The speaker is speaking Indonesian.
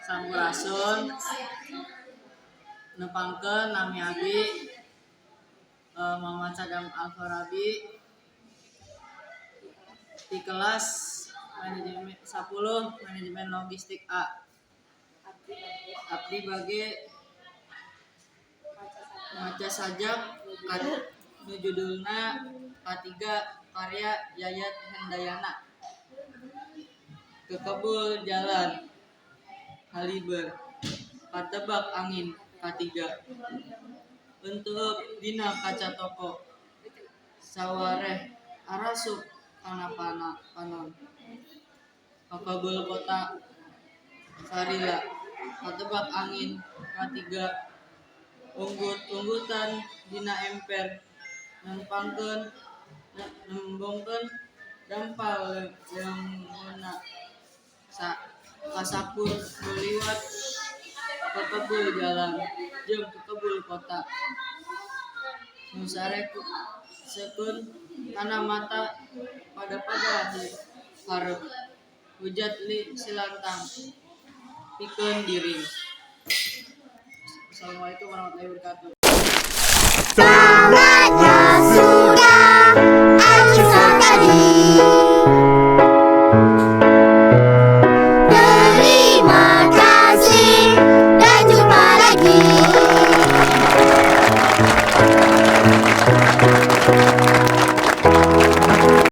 Sampurasun nepangkeun nami abdi Muhammad Sadam Al-Farabi di kelas manajemen 10 manajemen logistik A. Abdi bage maca sajak nu judulna K3 karya Yayat Handayani. Kekebul jalan Haliber katebak angin K3 untuk dina kaca toko sawareh arasup kana panon kakebul kota sarila katebak angin K3 unggut-unggutan dina emper nembongkeun dampal leungeunna kasakur beliwat kekebul jalan jeung kekebul kota nu sarekeun kana mata pada hareup hujat li silantang pikeun diri. Assalamualaikum warahmatullahi wabarakatuh.